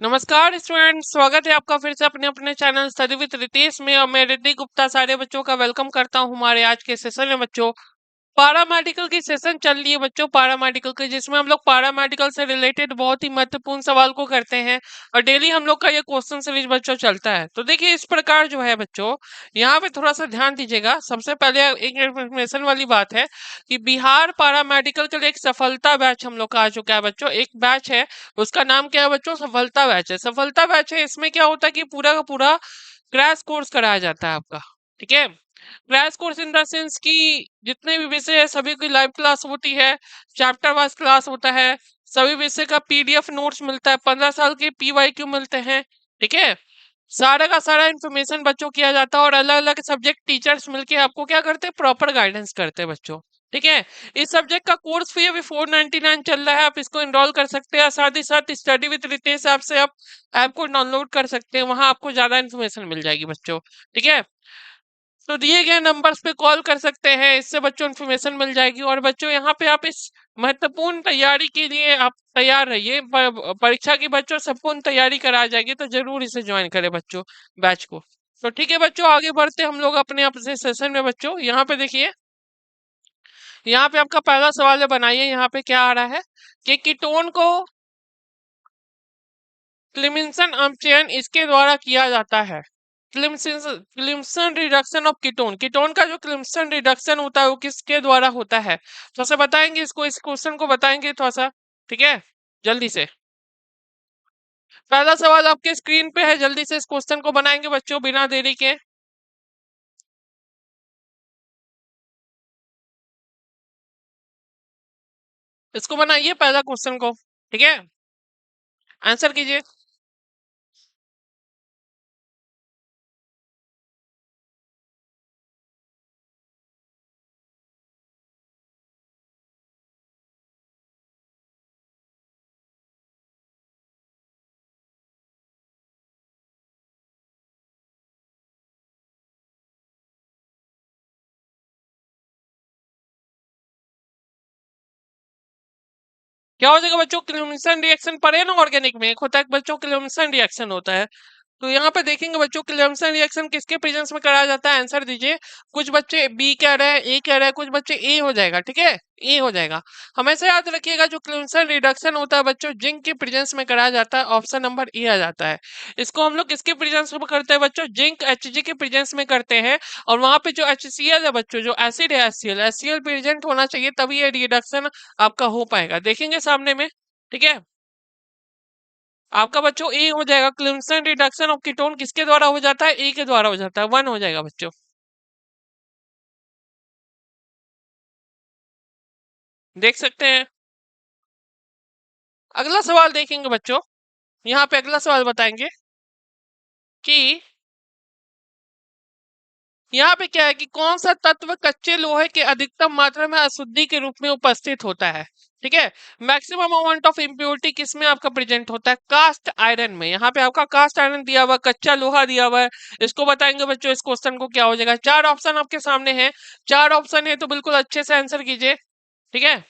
नमस्कार स्टूडेंट, स्वागत है आपका फिर से अपने अपने चैनल स्टडी विद रितेश में। और मैं रिद्धि गुप्ता सारे बच्चों का वेलकम करता हूं हमारे आज के सेशन में। बच्चों, पारामेडिकल की सेशन चल रही है बच्चों, पारामेडिकल की, जिसमें हम लोग पारामेडिकल से रिलेटेड बहुत ही महत्वपूर्ण सवाल को करते हैं। और डेली हम लोग का ये क्वेश्चन सीरीज बच्चों चलता है। तो देखिए इस प्रकार जो है बच्चों, यहाँ पे थोड़ा सा ध्यान दीजिएगा। सबसे पहले एक इन्फॉर्मेशन वाली बात है कि बिहार पारामेडिकल के लिए एक सफलता बैच हम लोग का आ चुका है बच्चों। एक बैच है, उसका नाम क्या है बच्चों? सफलता बैच है। सफलता बैच है, इसमें क्या होता है कि पूरा का पूरा क्रैश कोर्स कराया जाता है आपका। ठीक है, crash course in the sense कि जितने भी विषय है सभी की लाइव क्लास होती है, चैप्टर वाइज क्लास होता है, सभी विषय का पीडीएफ नोट्स मिलता है, 15 साल के पीवाईक्यू मिलते हैं। ठीक है, सारा का सारा इन्फॉर्मेशन बच्चों किया जाता है, और अलग अलग सब्जेक्ट टीचर्स मिलके आपको क्या करते हैं? प्रॉपर गाइडेंस करते हैं बच्चों। ठीक है, इस सब्जेक्ट का कोर्स फी अभी 499 चल रहा है, आप इसको एनरोल कर सकते हैं। साथ ही साथ स्टडी विद रितेश ऐप से आप ऐप को डाउनलोड कर सकते हैं, वहां आपको ज्यादा इन्फॉर्मेशन मिल जाएगी बच्चों। ठीक है, तो दिए गए नंबर्स पे कॉल कर सकते हैं, इससे बच्चों इन्फॉर्मेशन मिल जाएगी। और बच्चों यहाँ पे आप इस महत्वपूर्ण तैयारी के लिए आप तैयार रहिए। परीक्षा की बच्चों संपूर्ण तैयारी करा जाएगी, तो जरूर इसे ज्वाइन करें बच्चों, बैच को। तो ठीक है बच्चों, आगे बढ़ते हम लोग अपने अपने सेशन में। बच्चों यहाँ पे देखिए, यहाँ पे आपका पहला सवाल है, बनाइए। यहाँ पे क्या आ रहा है कि कीटोन को क्लिमिंसन अपचयन इसके द्वारा किया जाता है। क्लिम्सन रिडक्शन ऑफ कीटोन, कीटोन का जो क्लिम्सन रिडक्शन होता है वो किसके द्वारा होता है? थोड़ा सा बताएंगे इसको, इस क्वेश्चन को बताएंगे थोड़ा सा। ठीक है, जल्दी से। पहला सवाल आपके स्क्रीन पे है, जल्दी से इस क्वेश्चन को बनाएंगे बच्चों बिना देरी के। इसको बनाइए पहला क्वेश्चन को। ठीक है, आंसर कीजिए। क्या हो जाएगा बच्चों? क्लिम्सन रिएक्शन पढ़े ना ऑर्गेनिक में, एक होता है बच्चों क्लिम्सन रिएक्शन होता है। तो यहाँ पे देखेंगे बच्चों, क्लिम्सन रिएक्शन किसके प्रेजेंस में कराया जाता है? आंसर दीजिए। कुछ बच्चे बी कह रहे हैं, ए कह रहे हैं, कुछ बच्चे ए हो जाएगा। ठीक है, ए हो जाएगा। हमेशा याद रखिएगा, जो क्लिम्सन रिडक्शन होता है बच्चों, जिंक के प्रेजेंस में कराया जाता है। ऑप्शन नंबर ए आ जाता है। इसको हम लोग किसके प्रेजेंस में करते हैं बच्चों? जिंक एचजी के प्रेजेंस में करते हैं। और वहां पे जो HCl है बच्चों, जो एसिड है एचसीएल प्रेजेंट होना चाहिए, तभी ये रिडक्शन आपका हो पाएगा। देखेंगे सामने में। ठीक है, आपका बच्चों ए हो जाएगा। क्लिम्सन रिडक्शन ऑफ कीटोन किसके द्वारा हो जाता है? ए के द्वारा हो जाता है, 1 हो जाएगा बच्चों। देख सकते हैं। अगला सवाल देखेंगे बच्चों, यहाँ पे अगला सवाल बताएंगे कि यहाँ पे क्या है कि कौन सा तत्व कच्चे लोहे के अधिकतम मात्रा में अशुद्धि के रूप में उपस्थित होता है? ठीक है, मैक्सिमम अमाउंट ऑफ इम्प्योरिटी किस में आपका प्रेजेंट होता है? कास्ट आयरन में। यहाँ पे आपका कास्ट आयरन दिया हुआ है, कच्चा लोहा दिया हुआ है। इसको बताएंगे बच्चों, इस क्वेश्चन को क्या हो जाएगा। चार ऑप्शन आपके सामने है, चार ऑप्शन है, तो बिल्कुल अच्छे से आंसर कीजिए। ठीक है,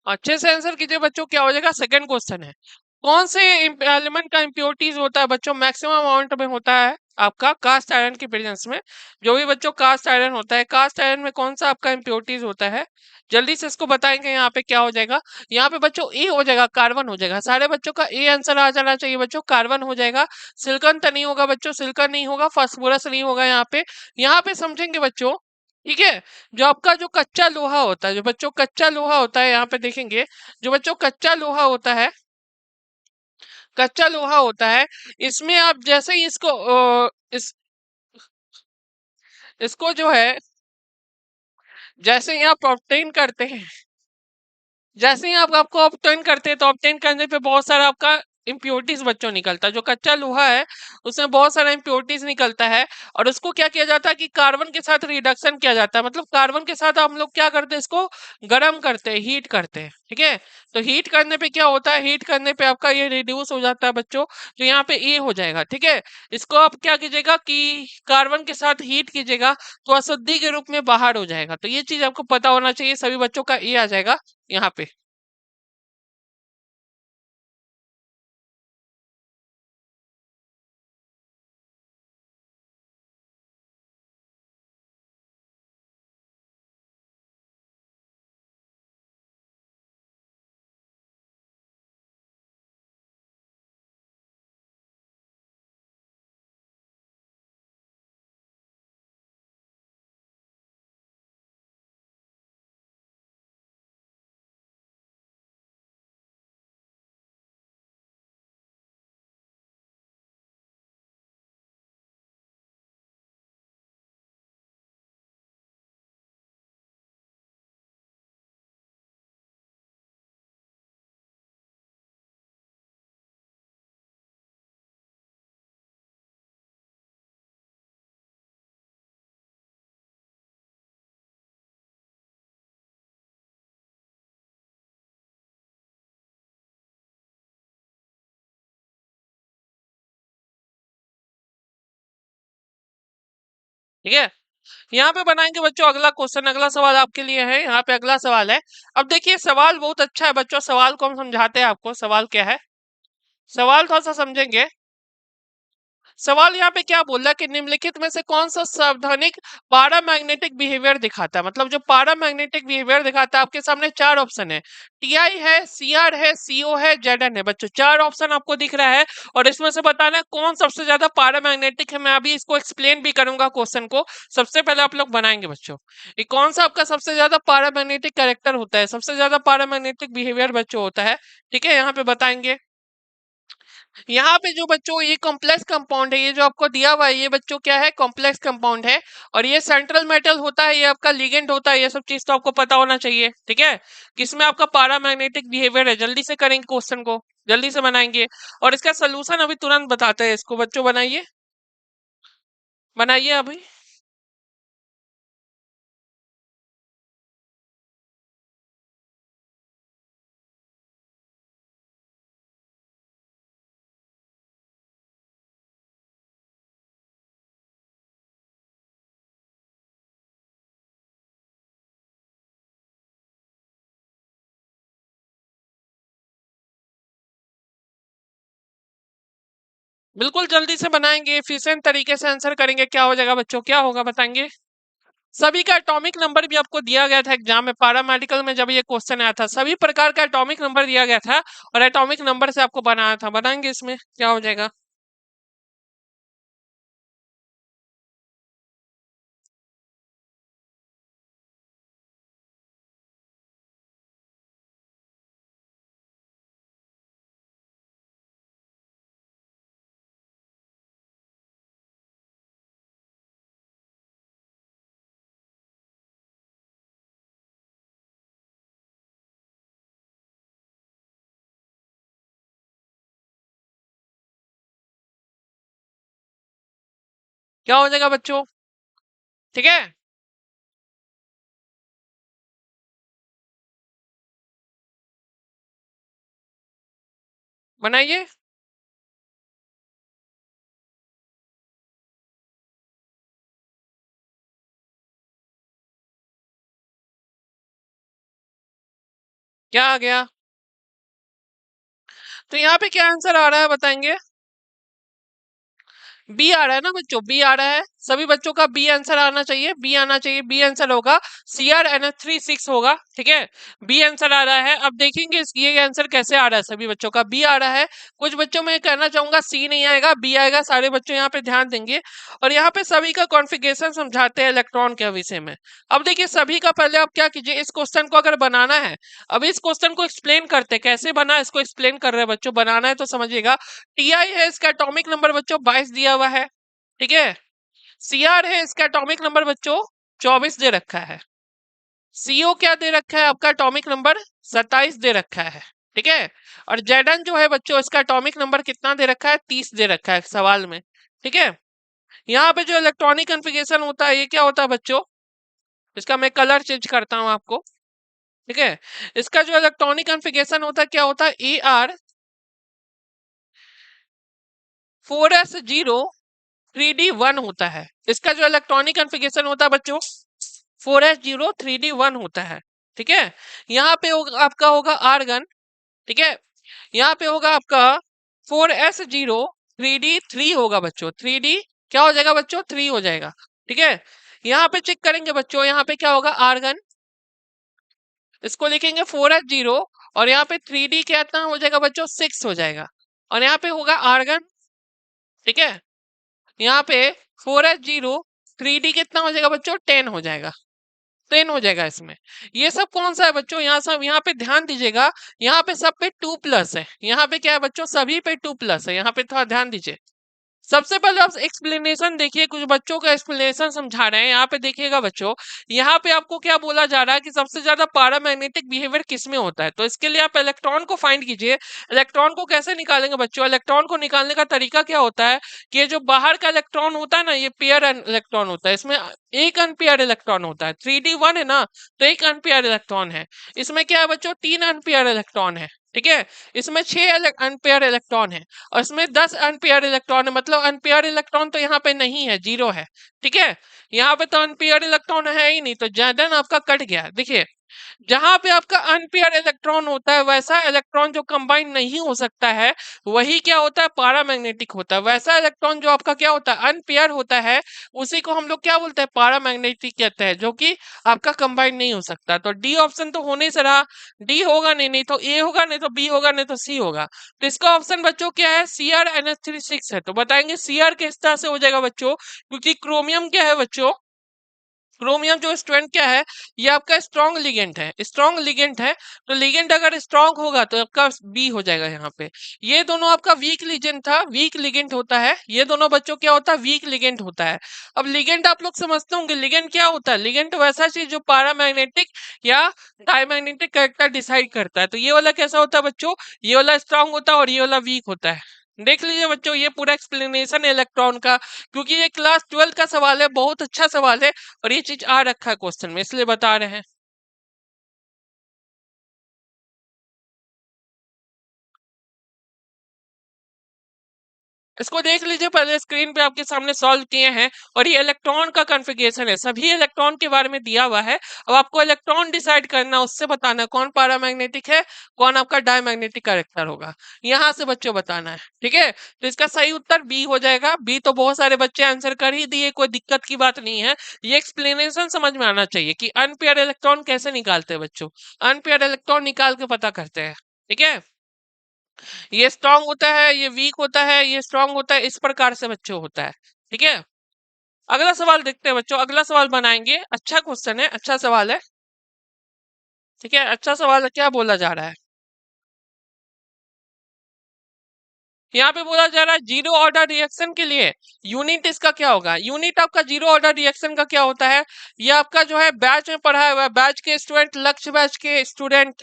अच्छे से आंसर कीजिए बच्चों, क्या हो जाएगा? सेकंड क्वेश्चन है, कौन से एलिमेंट का इम्प्योरिटीज होता है बच्चों? मैक्सिमम अमाउंट में होता है आपका कास्ट आयरन की प्रेजेंस में। जो भी बच्चों कास्ट आयरन होता है, कास्ट आयरन में कौन सा आपका इम्प्योरिटीज होता है? जल्दी से इसको बताएंगे। यहाँ पे क्या हो जाएगा? यहाँ पे बच्चों ए हो जाएगा, कार्बन हो जाएगा। सारे बच्चों का ए आंसर आ जाना चाहिए बच्चों, कार्बन हो जाएगा। सिलिकॉन तो नहीं होगा बच्चों, सिलिकॉन नहीं होगा, फास्फोरस नहीं होगा। यहाँ पे समझेंगे बच्चों। ठीक है, जो आपका जो कच्चा लोहा होता है, जो बच्चों कच्चा लोहा होता है, यहाँ पे देखेंगे, जो बच्चों कच्चा लोहा होता है, कच्चा लोहा होता है, इसमें आप जैसे ही इसको इसको जो है, जैसे ही आप ऑब्टेन करते हैं, जैसे ही आप आपको ऑब्टेन करते हैं तो ऑब्टेन करने पे बहुत सारा आपका इम्प्योरिटीज बच्चों निकलता है। जो कच्चा लोहा है उसमें बहुत सारा इम्प्योरिटीज निकलता है और उसको क्या किया जाता है कि कार्बन के साथ रिडक्शन किया जाता है। मतलब कार्बन के साथ हम लोग क्या करते हैं, इसको गर्म करते हैं, हीट करते हैं। ठीक है, तो हीट करने पे क्या होता है, हीट करने पे आपका ये रिड्यूस हो जाता है बच्चों, जो यहाँ पे ए हो जाएगा। ठीक है, इसको आप क्या कीजिएगा कि कार्बन के साथ हीट कीजिएगा तो अशुद्धि के रूप में बाहर हो जाएगा। तो ये चीज आपको पता होना चाहिए, सभी बच्चों का ए आ जाएगा यहाँ पे। ठीक है, यहाँ पे बनाएंगे बच्चों अगला क्वेश्चन। अगला सवाल आपके लिए है, यहाँ पे अगला सवाल है। अब देखिए सवाल बहुत अच्छा है बच्चों, सवाल को हम समझाते हैं आपको। सवाल क्या है, सवाल थोड़ा सा समझेंगे। सवाल यहाँ पे क्या बोल रहा है कि निम्नलिखित में से कौन सा सावधानिक पारामैग्नेटिक बिहेवियर दिखाता है। मतलब जो पारामैग्नेटिक बिहेवियर दिखाता है, आपके सामने चार ऑप्शन है, टीआई है, सीआर है, सीओ है, जेडएन है। बच्चों चार ऑप्शन आपको दिख रहा है और इसमें से बताना है कौन सबसे ज्यादा पारामैग्नेटिक है। मैं अभी इसको एक्सप्लेन भी करूंगा क्वेश्चन को। सबसे पहले आप लोग बनाएंगे बच्चों, ये कौन सा आपका सबसे ज्यादा पारामैग्नेटिक कैरेक्टर होता है, सबसे ज्यादा पारामैग्नेटिक बिहेवियर बच्चों होता है। ठीक है, यहाँ पे बताएंगे। यहाँ पे जो बच्चों ये कॉम्प्लेक्स कंपाउंड है, ये जो आपको दिया हुआ है ये बच्चों क्या है, कॉम्प्लेक्स कंपाउंड है। और ये सेंट्रल मेटल होता है, ये आपका लिगेंड होता है। ये सब चीज तो आपको पता होना चाहिए। ठीक है, किसमें आपका पारामैग्नेटिक बिहेवियर है। जल्दी से करेंगे क्वेश्चन को, जल्दी से बनाएंगे और इसका सोल्यूशन अभी तुरंत बताते हैं। इसको बच्चों बनाइए, बनाइए अभी। बिल्कुल जल्दी से बनाएंगे, एफिशिएंट तरीके से आंसर करेंगे। क्या हो जाएगा बच्चों, क्या होगा बताएंगे। सभी का एटॉमिक नंबर भी आपको दिया गया था एग्जाम में, पैरामेडिकल में जब ये क्वेश्चन आया था सभी प्रकार का एटॉमिक नंबर दिया गया था और एटॉमिक नंबर से आपको बनाना था। बनाएंगे इसमें क्या हो जाएगा। क्या हो जाएगा बच्चों। ठीक है, बनाइए। क्या आ गया, तो यहाँ पे क्या आंसर आ रहा है बताएंगे। बी आ रहा है ना बच्चों, बी आ रहा है। सभी बच्चों का बी आंसर आना चाहिए, बी आना चाहिए। बी आंसर होगा CrNH3 6 होगा। ठीक है, बी आंसर आ रहा है। अब देखेंगे ये आंसर कैसे आ रहा है। सभी बच्चों का बी आ रहा है। कुछ बच्चों में कहना चाहूंगा सी नहीं आएगा, बी आएगा। सारे बच्चों यहाँ पे ध्यान देंगे और यहाँ पे सभी का कॉन्फ़िगरेशन समझाते हैं इलेक्ट्रॉन के विषय में। अब देखिए सभी का पहले आप क्या कीजिए, इस क्वेश्चन को अगर बनाना है, अब इस क्वेश्चन को एक्सप्लेन करते हैं कैसे बना, इसको एक्सप्लेन कर रहे हैं बच्चों। बनाना है तो समझिएगा। टीआई है, इसका एटॉमिक नंबर बच्चों 22 दिया हुआ है। ठीक है, सीआर है, इसका एटॉमिक नंबर बच्चों 24 दे रखा है। CO क्या दे रखा है आपका एटॉमिक नंबर 27 दे रखा है, ठीक है। और Zn जो है बच्चों इसका एटॉमिक नंबर कितना दे रखा है, 30 दे रखा है सवाल में, ठीक है। यहाँ पे जो इलेक्ट्रॉनिक कन्फिगरेशन होता है ये क्या होता है बच्चों, इसका मैं कलर चेंज करता हूँ आपको, ठीक है। इसका जो इलेक्ट्रॉनिक कन्फिगरेशन होता है क्या होता है, AR4S0 3D1 होता है। इसका जो इलेक्ट्रॉनिक कन्फिगरेशन होता है बच्चों 4S0 3D1 होता है, ठीक है। यहाँ पे आपका होगा आर्गन, ठीक है। यहाँ पे होगा आपका 4S0 3D3 होगा बच्चों, 3D क्या हो जाएगा बच्चों, 3 हो जाएगा, ठीक है। यहाँ पे चेक करेंगे बच्चों, यहाँ पे क्या होगा आर्गन, इसको लिखेंगे 4S0 और यहाँ पे 3D कितना हो जाएगा बच्चों, 6 हो जाएगा। और यहाँ पे होगा आर्गन, ठीक है। यहाँ पे 4S0 3D कितना हो जाएगा बच्चों, 10 हो जाएगा, 10 हो जाएगा इसमें। ये सब कौन सा है बच्चों, यहाँ सब, यहाँ पे ध्यान दीजिएगा, यहाँ पे सब पे 2+ है, यहाँ पे क्या है बच्चों, सभी पे 2+ है, यहाँ पे थोड़ा ध्यान दीजिए। सबसे पहले आप एक्सप्लेनेशन देखिए, कुछ बच्चों का एक्सप्लेनेशन समझा रहे हैं, यहाँ पे देखिएगा बच्चों, यहाँ पे आपको क्या बोला जा रहा है कि सबसे ज्यादा पारामैग्नेटिक बिहेवियर किसमें होता है, तो इसके लिए आप इलेक्ट्रॉन को फाइंड कीजिए। इलेक्ट्रॉन को कैसे निकालेंगे बच्चों, इलेक्ट्रॉन को निकालने का तरीका क्या होता है कि ये जो बाहर का इलेक्ट्रॉन होता है ना, ये पेयर इलेक्ट्रॉन होता है, इसमें एक अनपेयर इलेक्ट्रॉन होता है, 3D1 है ना, तो एक अनपेयर इलेक्ट्रॉन है। इसमें क्या है बच्चों, 3 अनपेयर इलेक्ट्रॉन है, ठीक है। इसमें 6 अनपेयर इलेक्ट्रॉन है और इसमें 10 अनपेयर इलेक्ट्रॉन है, मतलब अनपेयर इलेक्ट्रॉन तो यहाँ पे नहीं है, 0 है, ठीक है। यहाँ पे तो अनपेयर इलेक्ट्रॉन है ही नहीं, तो Zn आपका कट गया। देखिए जहां पे आपका अनपेयर इलेक्ट्रॉन होता है, वैसा इलेक्ट्रॉन जो कंबाइन नहीं हो सकता है वही क्या होता है, पारामैग्नेटिक होता है। वैसा इलेक्ट्रॉन जो आपका क्या होता है, अनपेयर होता है, उसी को हम लोग क्या बोलते हैं, पारामैग्नेटिक कहते हैं, जो कि आपका कंबाइन नहीं हो सकता। तो डी ऑप्शन तो होने से रहा, डी होगा नहीं, नहीं तो ए होगा, नहीं तो बी होगा, नहीं तो सी होगा। तो इसका ऑप्शन बच्चों क्या है, Cr NH3 6 है। तो बताएंगे Cr किस तरह से हो जाएगा बच्चों, क्योंकि क्रोमियम क्या है बच्चों, क्रोमियम जो स्टूडेंट क्या है, ये आपका स्ट्रॉन्ग लिगेंड है, स्ट्रॉन्ग लिगेंड है। तो लिगेंड अगर स्ट्रॉन्ग होगा तो आपका बी हो जाएगा यहाँ पे। ये दोनों आपका वीक लिगेंड था, वीक लिगेंड होता है, ये दोनों बच्चों क्या होता है, वीक लिगेंड होता है। अब लिगेंड आप लोग समझते होंगे, लिगेंड क्या होता है, लिगेंड वैसा चीज जो पैरामैग्नेटिक या डायमैग्नेटिक कैरेक्टर डिसाइड करता है। तो ये वाला कैसा होता है बच्चों, ये वाला स्ट्रांग होता है और ये वाला वीक होता है। देख लीजिए बच्चों, ये पूरा एक्सप्लेनेशन है इलेक्ट्रॉन का, क्योंकि ये क्लास 12 का सवाल है, बहुत अच्छा सवाल है और ये चीज आ रखा है क्वेश्चन में, इसलिए बता रहे हैं। इसको देख लीजिए, पहले स्क्रीन पे आपके सामने सॉल्व किए हैं और ये इलेक्ट्रॉन का कॉन्फ़िगरेशन है, सभी इलेक्ट्रॉन के बारे में दिया हुआ है। अब आपको इलेक्ट्रॉन डिसाइड करना, उससे बताना कौन पैरामैग्नेटिक है, कौन आपका डायमैग्नेटिक कैरेक्टर होगा, यहाँ से बच्चों बताना है, ठीक है। तो इसका सही उत्तर बी हो जाएगा। बी तो बहुत सारे बच्चे आंसर कर ही दिए, कोई दिक्कत की बात नहीं है। ये एक्सप्लेनेशन समझ में आना चाहिए कि अनपेयर इलेक्ट्रॉन कैसे निकालते हैं बच्चों, अनपेयर इलेक्ट्रॉन निकाल के पता करते हैं, ठीक है। ये स्ट्रांग होता है, ये वीक होता है, ये स्ट्रांग होता है, इस प्रकार से बच्चों होता है, ठीक है। अगला सवाल देखते हैं बच्चों, अगला सवाल बनाएंगे, अच्छा क्वेश्चन है, अच्छा सवाल है, ठीक है। अच्छा सवाल है, क्या बोला जा रहा है, यहाँ पे बोला जा रहा है जीरो ऑर्डर रिएक्शन के लिए यूनिट इसका क्या होगा। यूनिट आपका जीरो ऑर्डर रिएक्शन का क्या होता है, ये आपका जो है बैच में पढ़ाया हुआ है, बैच के स्टूडेंट, लक्ष्य बैच के स्टूडेंट,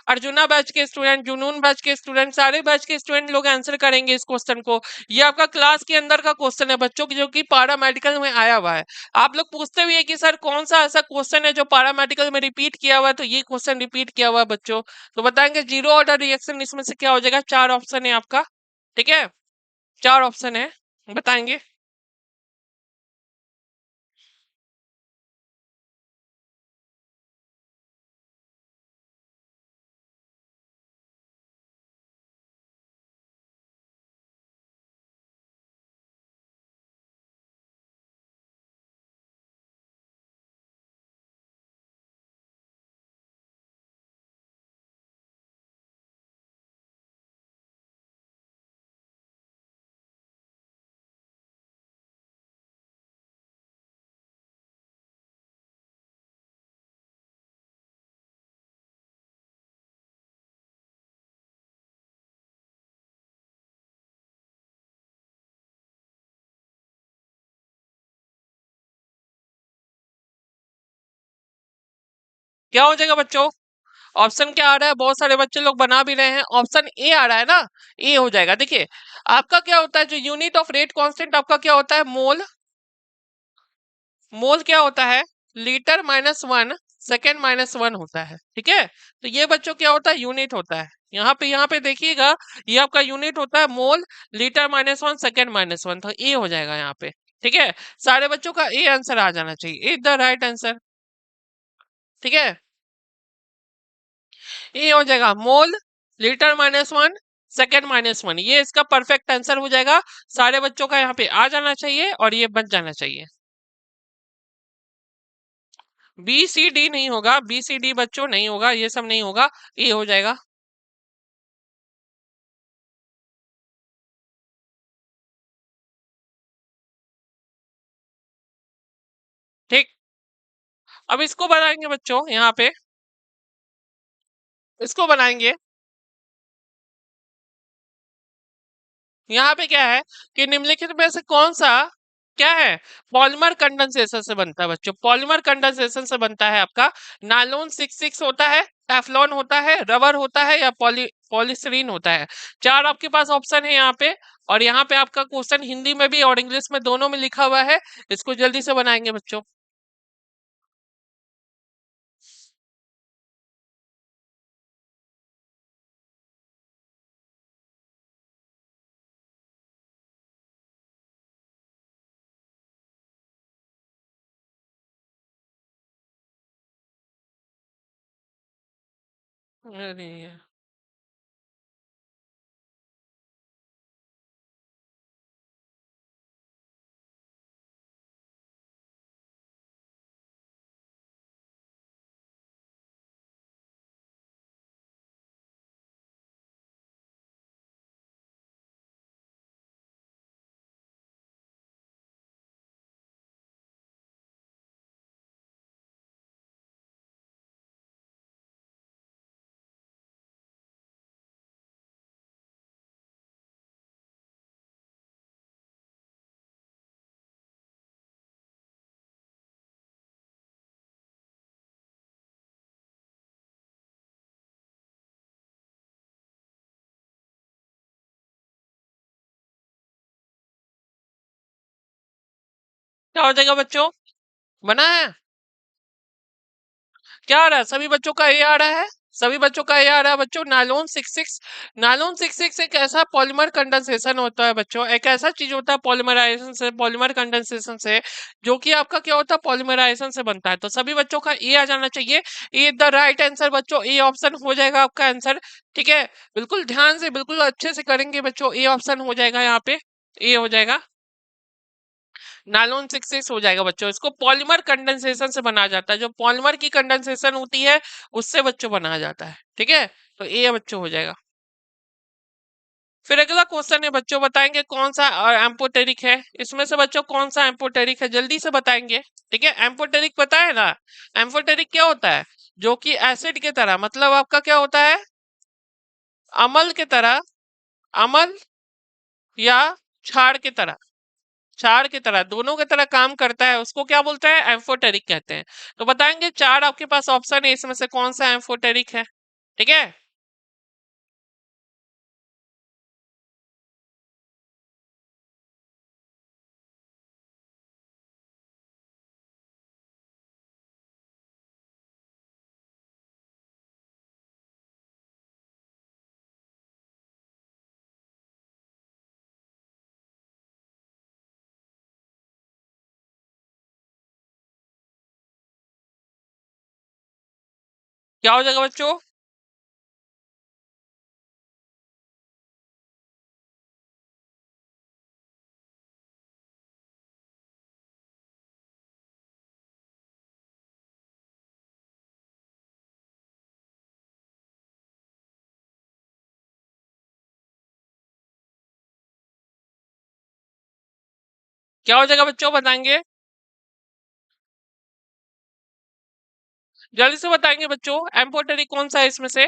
अर्जुना बैच के स्टूडेंट, जुनून बैच के स्टूडेंट, सारे बैच के स्टूडेंट लोग आंसर करेंगे इस क्वेश्चन को। ये आपका क्लास के अंदर का क्वेश्चन है बच्चों की, जो कि पारामेडिकल में आया हुआ है। आप लोग पूछते भी है कि सर कौन सा ऐसा क्वेश्चन है जो पारामेडिकल में रिपीट किया हुआ है, तो ये क्वेश्चन रिपीट किया हुआ है बच्चों। तो बताएंगे जीरो ऑर्डर रिएक्शन, इसमें से क्या हो जाएगा, 4 ऑप्शन है आपका, ठीक है। 4 ऑप्शन है, बताएंगे। क्या हो जाएगा बच्चों? ऑप्शन क्या आ रहा है, बहुत सारे बच्चे लोग बना भी रहे हैं, ऑप्शन ए आ रहा है ना, ए हो जाएगा। देखिए आपका क्या होता है, जो यूनिट ऑफ रेट कांस्टेंट आपका क्या होता है, मोल। मोल क्या होता है, लीटर -1 सेकेंड -1 होता है, ठीक है। तो ये बच्चों क्या होता है, यूनिट होता है। यहाँ पे देखिएगा, ये आपका यूनिट होता है मोल, लीटर -1 सेकेंड -1, तो ए हो जाएगा यहाँ पे। ठीक है, सारे बच्चों का ए आंसर आ जाना चाहिए, ए द राइट आंसर। ठीक है, ये हो जाएगा मोल, लीटर -1 सेकेंड -1, ये इसका परफेक्ट आंसर हो जाएगा। सारे बच्चों का यहाँ पे आ जाना चाहिए और ये बच जाना चाहिए। बी सी डी नहीं होगा, बी सी डी बच्चों नहीं होगा, ये सब नहीं होगा, ये हो जाएगा। ठीक, अब इसको बनाएंगे बच्चों, यहाँ पे इसको बनाएंगे। यहाँ पे क्या है कि निम्नलिखित में से कौन सा क्या है, पॉलीमर कंडेंसेशन से बनता है बच्चों, पॉलीमर कंडेंसेशन से बनता है आपका। नायलॉन 66 होता है, टेफ्लॉन होता है, रबर होता है, या पॉलीस्टीरीन होता है। चार आपके पास ऑप्शन है यहाँ पे, और यहाँ पे आपका क्वेश्चन हिंदी में भी और इंग्लिश में दोनों में लिखा हुआ है। इसको जल्दी से बनाएंगे बच्चों। अरे यार। क्या हो जाएगा बच्चों, बना है? क्या आ रहा है, सभी बच्चों का ए आ रहा है, सभी बच्चों का ए आ रहा है बच्चों। नायलॉन 66 एक ऐसा पॉलीमर कंडेंसेशन होता है बच्चों, एक ऐसा चीज होता है पॉलीमराइजेशन से, पॉलीमर कंडेंसेशन से, जो कि आपका क्या होता है, पॉलीमराइजेशन से बनता है। तो सभी बच्चों का ए आ जाना चाहिए, ए द राइट आंसर बच्चों, ए ऑप्शन हो जाएगा आपका आंसर। ठीक है, बिल्कुल ध्यान से, बिल्कुल अच्छे से करेंगे बच्चों, ए ऑप्शन हो जाएगा यहाँ पे, ए हो जाएगा। नायलॉन 66 हो जाएगा बच्चों, इसको पॉलीमर कंडेंसेशन से बनाया जाता है, जो पॉलीमर की कंडेंसेशन होती है उससे बच्चों बनाया जाता है। ठीक है, तो ये बच्चों हो जाएगा। फिर अगला क्वेश्चन है बच्चों, बताएंगे कौन सा एम्पोटेरिक है, इसमें से बच्चों कौन सा एम्पोटेरिक है, जल्दी से बताएंगे। ठीक है, एम्पोटेरिक पता है ना, एम्पोटेरिक क्या होता है, जो कि एसिड की तरह, मतलब आपका क्या होता है, अमल की तरह, अमल या क्षार की तरह, चार की तरह, दोनों की तरह काम करता है, उसको क्या बोलते हैं, एम्फोटेरिक कहते हैं। तो बताएंगे, चार आपके पास ऑप्शन है, इसमें से कौन सा एम्फोटेरिक है। ठीक है, क्या हो जाएगा बच्चों, क्या हो जाएगा बच्चों, बताएंगे, जल्दी से बताएंगे बच्चों, एम्फोटेरिक कौन सा है इसमें से।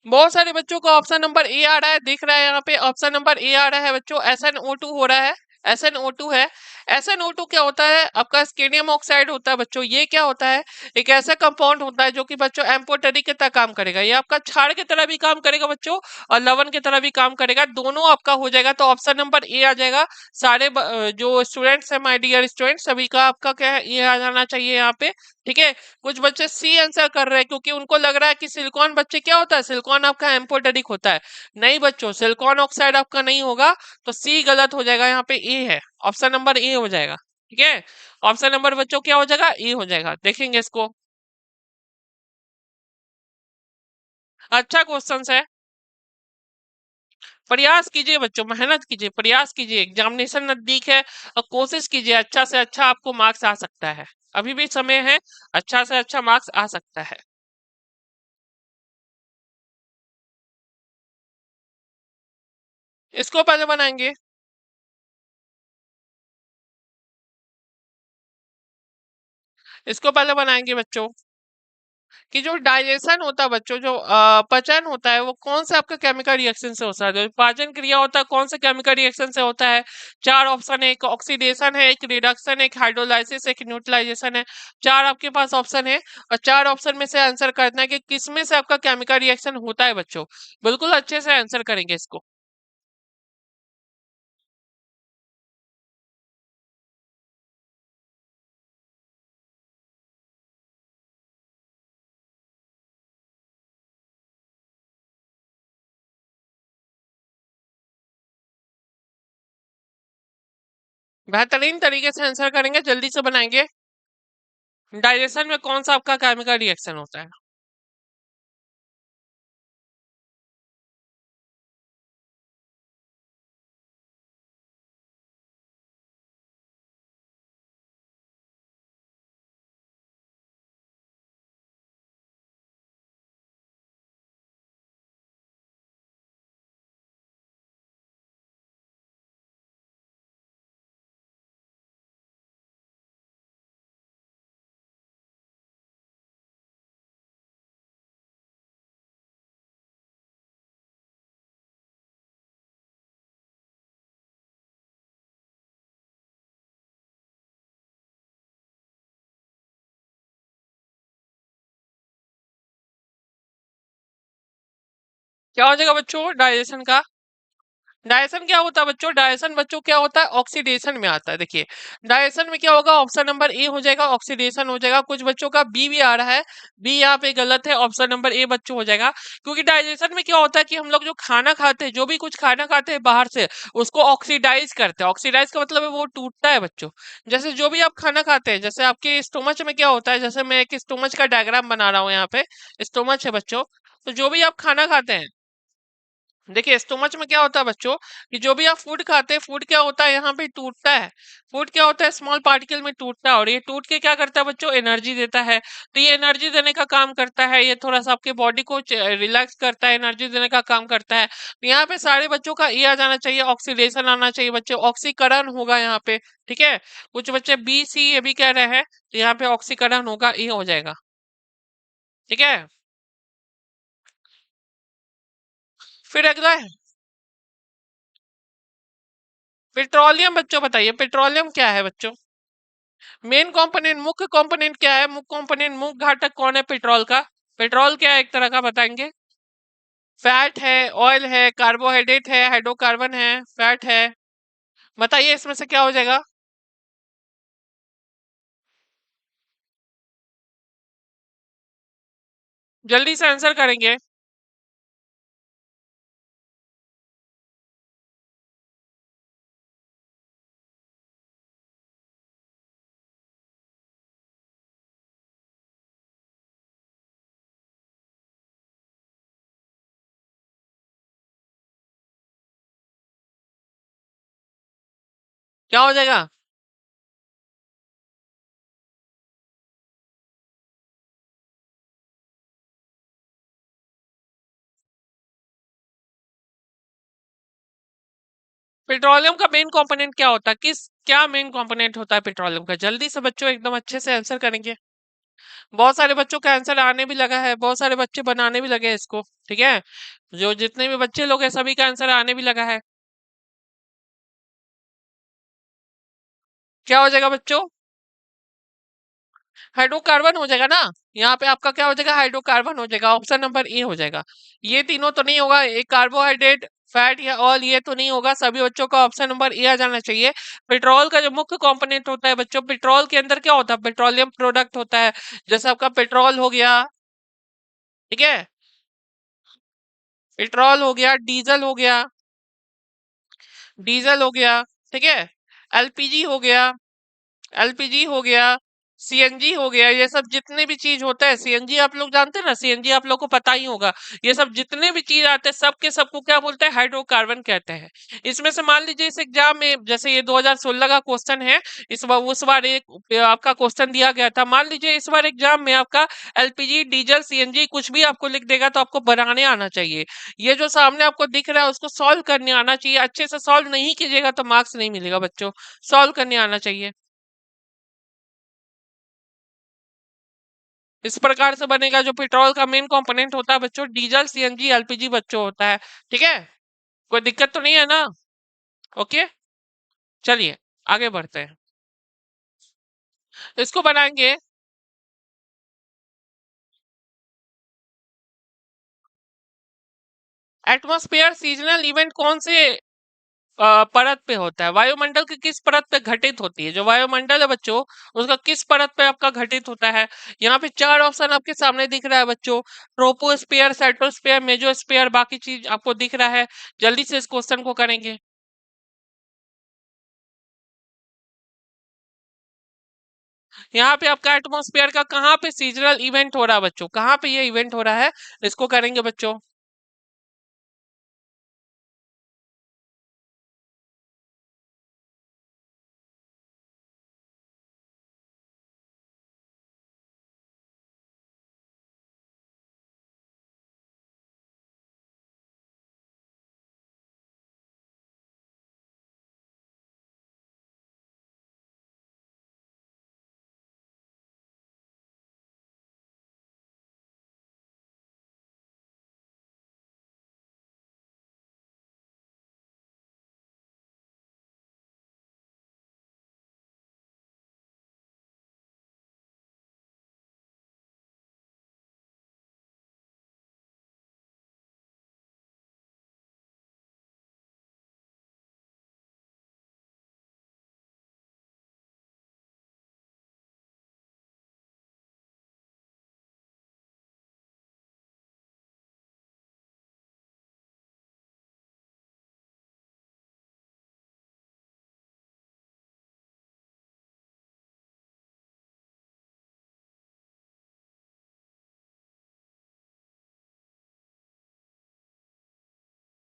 बहुत सारे बच्चों का ऑप्शन नंबर ए आ रहा है, दिख रहा है यहाँ पे, ऑप्शन नंबर ए आ रहा है बच्चों, SnO2 हो रहा है, SnO2 है। SnO2 क्या होता है? आपका स्केनियम ऑक्साइड होता है बच्चों। ये क्या होता है? एक ऐसा कंपाउंड होता है जो कि बच्चों एम्फोटेरिक की तरह काम करेगा। ये आपका क्षार की तरह भी काम करेगा बच्चों, और लवण की तरह भी काम करेगा। दोनों आपका हो जाएगा, तो ऑप्शन नंबर ए आ जाएगा। सारे जो स्टूडेंट्स है, माय डियर स्टूडेंट, सभी का आपका क्या है, ये आ जाना चाहिए यहाँ पे। ठीक है, कुछ बच्चे सी आंसर कर रहे हैं क्योंकि उनको लग रहा है कि सिलिकॉन बच्चे क्या होता है, सिलिकॉन आपका एम्फोटेरिक होता है। नहीं बच्चों, सिलिकॉन ऑक्साइड आपका नहीं होगा, तो सी गलत हो जाएगा। यहाँ पे ए है, ऑप्शन नंबर ए हो जाएगा। ठीक है, ऑप्शन नंबर बच्चों क्या हो जाएगा, ए हो जाएगा। देखेंगे इसको। अच्छा क्वेश्चन है। प्रयास कीजिए बच्चों, मेहनत कीजिए, प्रयास कीजिए, एग्जामिनेशन नजदीक है और कोशिश कीजिए, अच्छा से अच्छा आपको मार्क्स आ सकता है। अभी भी समय है, अच्छा से अच्छा मार्क्स आ सकता है। इसको पहले बनाएंगे। इसको पहले बनाएंगे बच्चों कि जो डाइजेशन होता है बच्चों, जो पचन होता है, वो कौन सा आपका केमिकल रिएक्शन से होता है? जो पाचन क्रिया होता है, कौन से केमिकल रिएक्शन से होता है? चार ऑप्शन है, एक ऑक्सीडेशन है, एक रिडक्शन है, एक हाइड्रोलाइसिस, एक न्यूट्रलाइजेशन है। चार आपके पास ऑप्शन है, और चार ऑप्शन में से आंसर करना है कि किसमें से आपका केमिकल रिएक्शन होता है बच्चों। बिल्कुल अच्छे से आंसर करेंगे इसको। बेहतरीन तरीके से आंसर करेंगे, जल्दी से बनाएंगे। डाइजेशन में कौन सा आपका केमिकल रिएक्शन होता है? क्या हो जाएगा बच्चों डाइजेशन का? डायजेशन क्या होता है बच्चों? डायजेशन बच्चों क्या होता है? ऑक्सीडेशन में आता है। देखिए, डायजेशन में क्या होगा, ऑप्शन नंबर ए हो जाएगा, ऑक्सीडेशन हो जाएगा। कुछ बच्चों का बी भी आ रहा है, बी यहाँ पे गलत है, ऑप्शन नंबर ए बच्चों हो जाएगा। क्योंकि डाइजेशन में क्या होता है कि हम लोग जो खाना खाते हैं, जो भी कुछ खाना खाते हैं बाहर से, उसको ऑक्सीडाइज करते हैं। ऑक्सीडाइज का मतलब है वो टूटता है बच्चों। जैसे जो भी आप खाना खाते हैं, जैसे आपके स्टोमच में क्या होता है, जैसे मैं एक स्टोमच का डायग्राम बना रहा हूँ यहाँ पे। स्टोमच है बच्चों, तो जो भी आप खाना खाते हैं, देखिए स्टोमच में क्या होता है बच्चों, कि जो भी आप फूड खाते हैं, फूड क्या होता है, यहाँ पे टूटता है। फूड क्या होता है, स्मॉल पार्टिकल में टूटता है, और ये टूट के क्या करता है बच्चों, एनर्जी देता है। तो ये एनर्जी देने का काम करता है, ये थोड़ा सा आपके बॉडी को रिलैक्स करता है, एनर्जी देने का काम करता है। तो यहाँ पे सारे बच्चों का ये आ जाना चाहिए, ऑक्सीडेशन आना चाहिए बच्चों, ऑक्सीकरण होगा यहाँ पे। ठीक है, कुछ बच्चे बी सी ये भी कह रहे हैं, तो यहाँ पे ऑक्सीकरण होगा, ये हो जाएगा। ठीक है, फिर अगला है पेट्रोलियम। बच्चों बताइए पेट्रोलियम क्या है बच्चों? मेन कंपोनेंट, मुख्य कंपोनेंट क्या है? मुख्य कंपोनेंट, मुख्य घटक कौन है पेट्रोल का? पेट्रोल क्या है, एक तरह का बताएंगे? फैट है, ऑयल है, कार्बोहाइड्रेट है, हाइड्रोकार्बन है, फैट है। बताइए इसमें से क्या हो जाएगा? जल्दी से आंसर करेंगे। क्या हो जाएगा? पेट्रोलियम का मेन कंपोनेंट क्या होता है? किस क्या मेन कंपोनेंट होता है पेट्रोलियम का? जल्दी से बच्चों एकदम अच्छे से आंसर करेंगे। बहुत सारे बच्चों का आंसर आने भी लगा है, बहुत सारे बच्चे बनाने भी लगे हैं इसको। ठीक है, जो जितने भी बच्चे लोग हैं सभी का आंसर आने भी लगा है। क्या हो जाएगा बच्चों? हाइड्रोकार्बन हो जाएगा ना। यहाँ पे आपका क्या हो जाएगा? हाइड्रोकार्बन हो जाएगा, ऑप्शन नंबर ए हो जाएगा। ये तीनों तो नहीं होगा, एक कार्बोहाइड्रेट, फैट या ऑयल, ये तो नहीं होगा। सभी बच्चों का ऑप्शन नंबर ए आ जाना चाहिए। पेट्रोल का जो मुख्य कंपोनेंट होता है बच्चों, पेट्रोल के अंदर क्या होता है? पेट्रोलियम प्रोडक्ट होता है। जैसे आपका पेट्रोल हो गया, ठीक है, पेट्रोल हो गया, डीजल हो गया, डीजल हो गया, ठीक है, एलपीजी हो गया, एलपीजी हो गया, सीएनजी हो गया। ये सब जितने भी चीज होता है, सीएनजी आप लोग जानते हैं ना, सीएनजी आप लोग को पता ही होगा। ये सब जितने भी चीज आते हैं, सबके सबको क्या बोलते हैं? हाइड्रोकार्बन कहते हैं। इसमें से मान लीजिए इस एग्जाम में, जैसे ये 2016 का क्वेश्चन है, इस बार उस बार एक आपका क्वेश्चन दिया गया था। मान लीजिए इस बार एग्जाम में आपका एलपीजी, डीजल, सीएनजी कुछ भी आपको लिख देगा तो आपको बनाने आना चाहिए। ये जो सामने आपको दिख रहा है उसको सॉल्व करने आना चाहिए। अच्छे से सॉल्व नहीं कीजिएगा तो मार्क्स नहीं मिलेगा बच्चों। सॉल्व करने आना चाहिए। इस प्रकार से बनेगा। जो पेट्रोल का मेन कंपोनेंट होता है बच्चों, डीजल, सीएनजी, एलपीजी बच्चों होता है। ठीक है, कोई दिक्कत तो नहीं है ना? ओके, चलिए आगे बढ़ते हैं। इसको बनाएंगे। एटमॉस्फेयर सीजनल इवेंट कौन से परत पे होता है? वायुमंडल की किस परत पे घटित होती है? जो वायुमंडल है बच्चों, उसका किस परत पे आपका घटित होता है? यहाँ पे चार ऑप्शन आपके सामने दिख रहा है बच्चों। ट्रोपोस्फेयर, सेट्रोस्फेयर, मेजोस्फेयर, बाकी चीज आपको दिख रहा है। जल्दी से इस क्वेश्चन को करेंगे। यहाँ पे आपका एटमॉस्फेयर का कहाँ पे सीजनल इवेंट हो रहा है बच्चों? कहाँ पे ये इवेंट हो रहा है? इसको करेंगे बच्चों।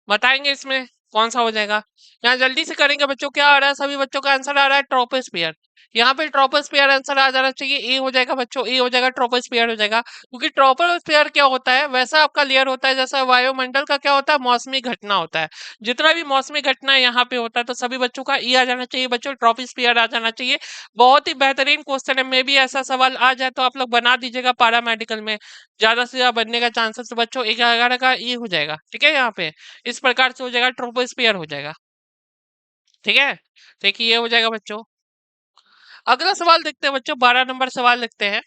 बताएंगे इसमें कौन सा हो जाएगा। यहाँ जल्दी से करेंगे बच्चों। क्या आ रहा है? सभी बच्चों का आंसर आ रहा है ट्रोपोस्फियर। यहाँ पे ट्रोपोस्फियर आंसर आ जाना चाहिए। ए हो जाएगा बच्चों, ए हो जाएगा, ट्रोपोस्फियर हो जाएगा। क्योंकि ट्रोपोस्फियर क्या होता है? वैसा आपका लेयर होता है जैसा वायुमंडल का क्या होता है? मौसमी घटना होता है। जितना भी मौसमी घटना यहाँ पे होता है तो सभी बच्चों का ई आ जाना चाहिए बच्चों, ट्रोपोस्फियर आ जाना चाहिए। बहुत ही बेहतरीन क्वेश्चन है। मे भी ऐसा सवाल आ जाए तो आप लोग बना दीजिएगा पारा मेडिकल में। ज्यादा से ज्यादा बनने का चांसेस तो बच्चों 11 का ई हो जाएगा। ठीक है, यहाँ पे इस प्रकार से हो जाएगा, ट्रोपोस्फियर हो जाएगा। ठीक है, देखिए ये हो जाएगा बच्चों। अगला सवाल देखते हैं बच्चों, 12 नंबर सवाल लिखते हैं।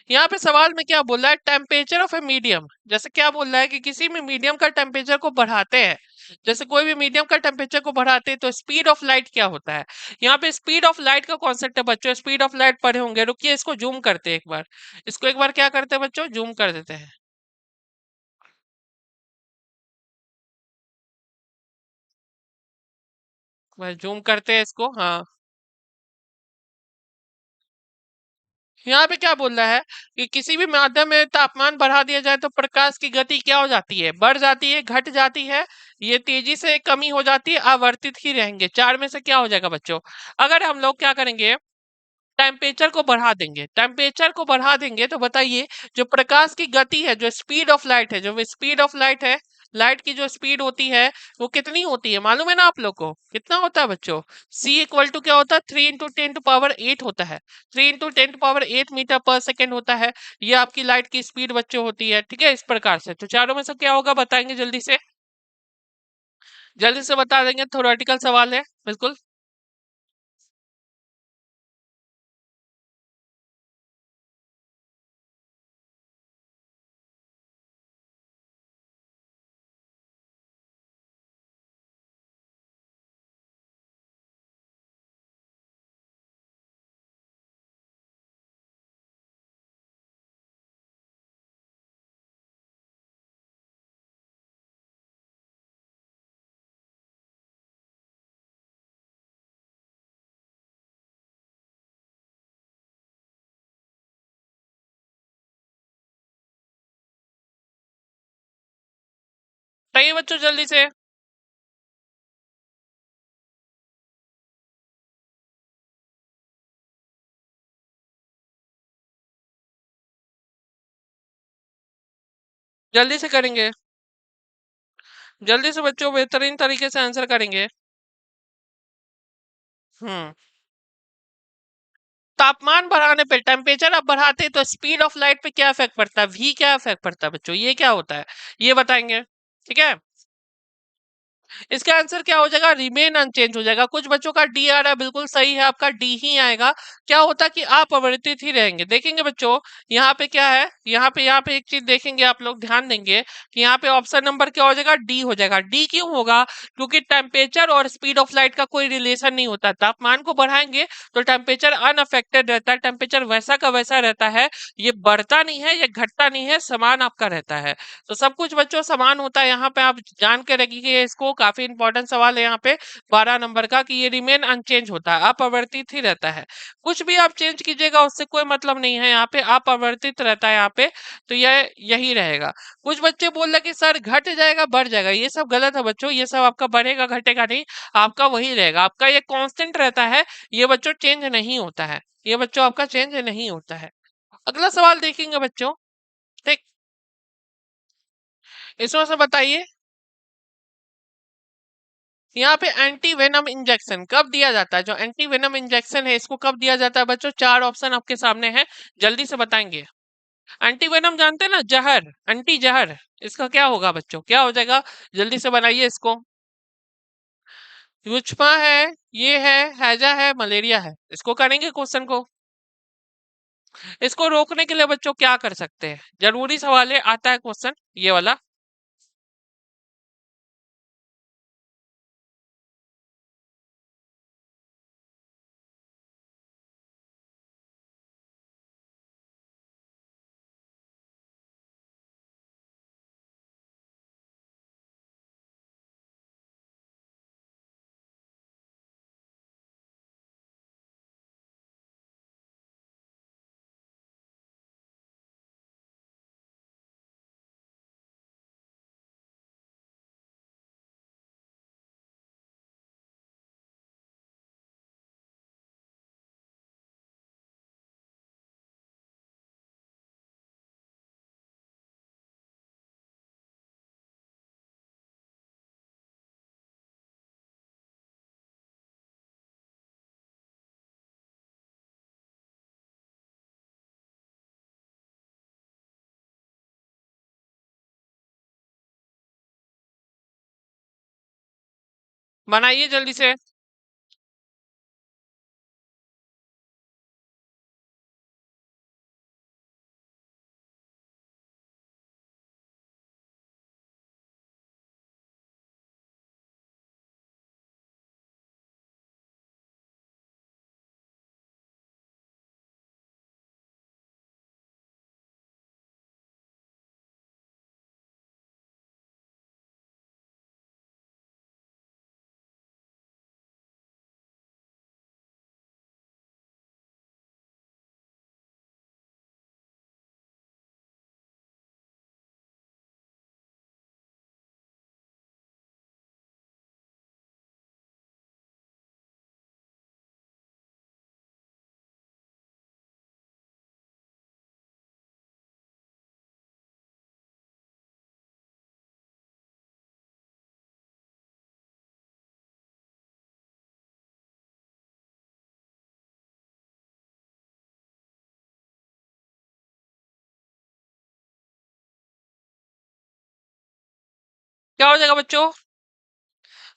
यहाँ पे सवाल में क्या बोल रहा है? Temperature of a medium. जैसे क्या बोल रहा है कि किसी भी मीडियम का टेम्परेचर को बढ़ाते हैं, जैसे कोई भी मीडियम का टेम्परेचर को बढ़ाते हैं तो स्पीड ऑफ लाइट क्या होता है? यहाँ पे स्पीड ऑफ लाइट का कॉन्सेप्ट है बच्चों। स्पीड ऑफ लाइट पढ़े होंगे। रुकिए, इसको जूम करते हैं एक बार। इसको एक बार क्या करते हैं बच्चों? जूम कर देते हैं। जूम करते हैं इसको, हाँ। यहाँ पे क्या बोल रहा है कि किसी भी माध्यम में तापमान बढ़ा दिया जाए तो प्रकाश की गति क्या हो जाती है? बढ़ जाती है, घट जाती है, ये तेजी से कमी हो जाती है, आवर्तित ही रहेंगे। चार में से क्या हो जाएगा बच्चों? अगर हम लोग क्या करेंगे, टेम्परेचर को बढ़ा देंगे, टेम्परेचर को बढ़ा देंगे तो बताइए, जो प्रकाश की गति है, जो स्पीड ऑफ लाइट है, जो स्पीड ऑफ लाइट है, लाइट की जो स्पीड होती है वो कितनी होती है? मालूम है ना आप लोग को? कितना होता है बच्चों? C इक्वल टू क्या होता है? 3 × 10⁸ होता है। 3 × 10⁸ होता है। ये आपकी लाइट की स्पीड बच्चों होती है। ठीक है, इस प्रकार से। तो चारों में से क्या होगा बताएंगे जल्दी से? जल्दी से बता देंगे, थ्योरेटिकल सवाल है बिल्कुल। बताइए बच्चों जल्दी से। जल्दी से करेंगे, जल्दी से बच्चों बेहतरीन तरीके से आंसर करेंगे। हम्म। तापमान बढ़ाने पे, टेम्परेचर आप बढ़ाते तो स्पीड ऑफ लाइट पे क्या इफेक्ट पड़ता है, वी क्या इफेक्ट पड़ता है बच्चों, ये क्या होता है, ये बताएंगे। ठीक है। इसका आंसर क्या हो जाएगा, रिमेन अनचेंज हो जाएगा। कुछ बच्चों का डी आ रहा है, बिल्कुल सही है, आपका डी ही आएगा। क्या होता है कि अपरिवर्तित ही रहेंगे। देखेंगे बच्चों यहाँ पे क्या है, यहाँ पे एक चीज देखेंगे, आप लोग ध्यान देंगे कि यहाँ पे ऑप्शन नंबर क्या हो जाएगा, डी हो जाएगा। डी क्यों होगा, क्योंकि टेम्परेचर और स्पीड ऑफ लाइट का कोई रिलेशन नहीं होता। तापमान को बढ़ाएंगे तो टेम्परेचर अनअफेक्टेड रहता है, टेम्परेचर वैसा का वैसा रहता है, ये बढ़ता नहीं है, ये घटता नहीं है, समान आपका रहता है। तो सब कुछ बच्चों समान होता है। यहाँ पे आप जान के रखिए इसको, काफी इंपॉर्टेंट सवाल है यहाँ पे 12 नंबर का, कि ये रिमेन अनचेंज होता है, अपरिवर्तित ही रहता है। कुछ भी आप चेंज कीजिएगा उससे कोई मतलब नहीं है, यहाँ पे अपरिवर्तित रहता है यहाँ पे, तो यह यही रहेगा। कुछ बच्चे बोल रहे कि सर घट जाएगा बढ़ जाएगा, ये सब गलत है बच्चों, ये सब आपका बढ़ेगा घटेगा नहीं, आपका वही रहेगा, आपका ये कांस्टेंट रहता है, ये बच्चों चेंज नहीं होता है, ये बच्चों आपका चेंज नहीं होता है। अगला सवाल देखेंगे बच्चों। ठीक, इसमें से बताइए, यहाँ पे एंटी वेनम इंजेक्शन कब दिया जाता है, जो एंटी वेनम इंजेक्शन है इसको कब दिया जाता है बच्चों, चार ऑप्शन आपके सामने है, जल्दी से बताएंगे। एंटी वेनम जानते हैं ना, जहर, एंटी जहर, इसका क्या होगा बच्चों, क्या हो जाएगा, जल्दी से बनाइए इसको। युष्मा है, ये है, हैजा है, मलेरिया है, इसको करेंगे क्वेश्चन को। इसको रोकने के लिए बच्चों क्या कर सकते हैं, जरूरी सवाल है, आता है क्वेश्चन ये वाला। बनाइए जल्दी से। क्या हो जाएगा बच्चों,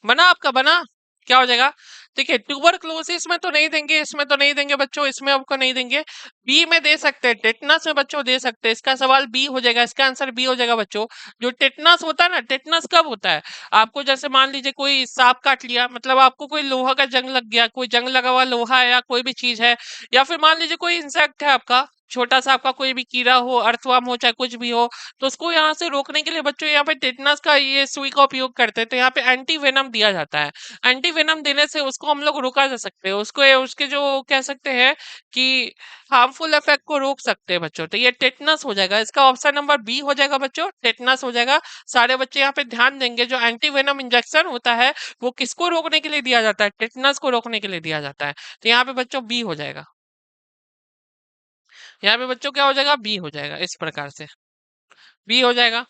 बना आपका बना, क्या हो जाएगा। देखिए ट्यूबरक्लोसिस में तो नहीं देंगे, इसमें तो नहीं देंगे बच्चों, इसमें आपको नहीं देंगे। बी में दे सकते हैं, टेटनस में बच्चों दे सकते हैं, इसका सवाल बी हो जाएगा, इसका आंसर बी हो जाएगा बच्चों। जो टेटनस होता है ना, टेटनस कब होता है, आपको जैसे मान लीजिए कोई सांप काट लिया, मतलब आपको कोई लोहा का जंग लग गया, कोई जंग लगा हुआ लोहा है या कोई भी चीज है, या फिर मान लीजिए कोई इंसेक्ट है आपका, छोटा सा आपका कोई भी कीड़ा हो, अर्थवर्म हो, चाहे कुछ भी हो, तो उसको यहाँ से रोकने के लिए बच्चों यहाँ पे टेटनस का ये सुई का उपयोग करते हैं। तो यहाँ पे एंटी वेनम दिया जाता है। एंटी वेनम देने से उसको हम लोग रोका जा सकते हैं, उसको उसके जो कह सकते हैं कि हार्मफुल इफेक्ट को रोक सकते हैं बच्चों। तो ये टेटनस हो जाएगा, इसका ऑप्शन नंबर बी हो जाएगा बच्चों, टेटनस हो जाएगा। सारे बच्चे यहाँ पे ध्यान देंगे, जो एंटी वेनम इंजेक्शन होता है वो किसको रोकने के लिए दिया जाता है? टेटनस को रोकने के लिए दिया जाता है। तो यहाँ पे बच्चों बी हो जाएगा, यहाँ पे बच्चों क्या हो जाएगा? बी हो जाएगा, इस प्रकार से बी हो जाएगा।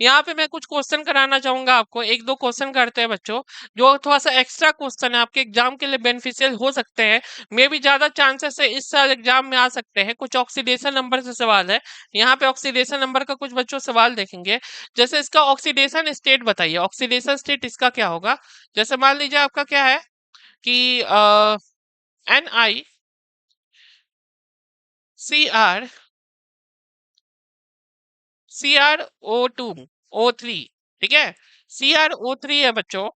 यहाँ पे मैं कुछ क्वेश्चन कराना चाहूंगा आपको, एक दो क्वेश्चन करते हैं बच्चों, जो थोड़ा सा एक्स्ट्रा क्वेश्चन है, आपके एग्जाम के लिए बेनिफिशियल हो सकते हैं। मे भी ज्यादा चांसेस है इस साल एग्जाम में आ सकते हैं। कुछ ऑक्सीडेशन नंबर से सवाल है, यहाँ पे ऑक्सीडेशन नंबर का कुछ बच्चों सवाल देखेंगे। जैसे इसका ऑक्सीडेशन स्टेट बताइए, ऑक्सीडेशन स्टेट इसका क्या होगा? जैसे मान लीजिए आपका क्या है कि NiCr CrO2O3, ठीक है, CrO3 है बच्चों,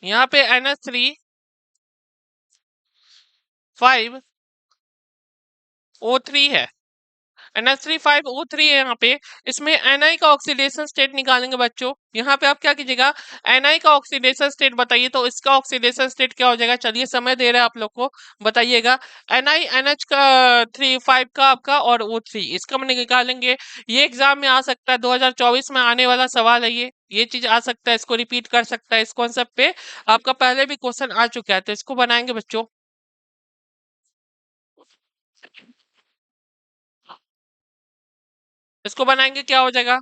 यहाँ पे NH3 5O3 है, NH3 5O3 है यहाँ पे। इसमें Ni का ऑक्सीडेशन स्टेट निकालेंगे बच्चों। यहाँ पे आप क्या कीजिएगा, Ni का ऑक्सीडेशन स्टेट बताइए, तो इसका ऑक्सीडेशन स्टेट क्या हो जाएगा? चलिए समय दे रहे हैं आप लोग को, बताइएगा। NiNH का 3 5 का आपका और O3 इसका हम निकालेंगे। ये एग्जाम में आ सकता है, 2024 में आने वाला सवाल है ये चीज आ सकता है, इसको रिपीट कर सकता है। इस कॉन्सेप्ट पे आपका पहले भी क्वेश्चन आ चुका है, तो इसको बनाएंगे बच्चों। इसको बनाएंगे, क्या हो जाएगा?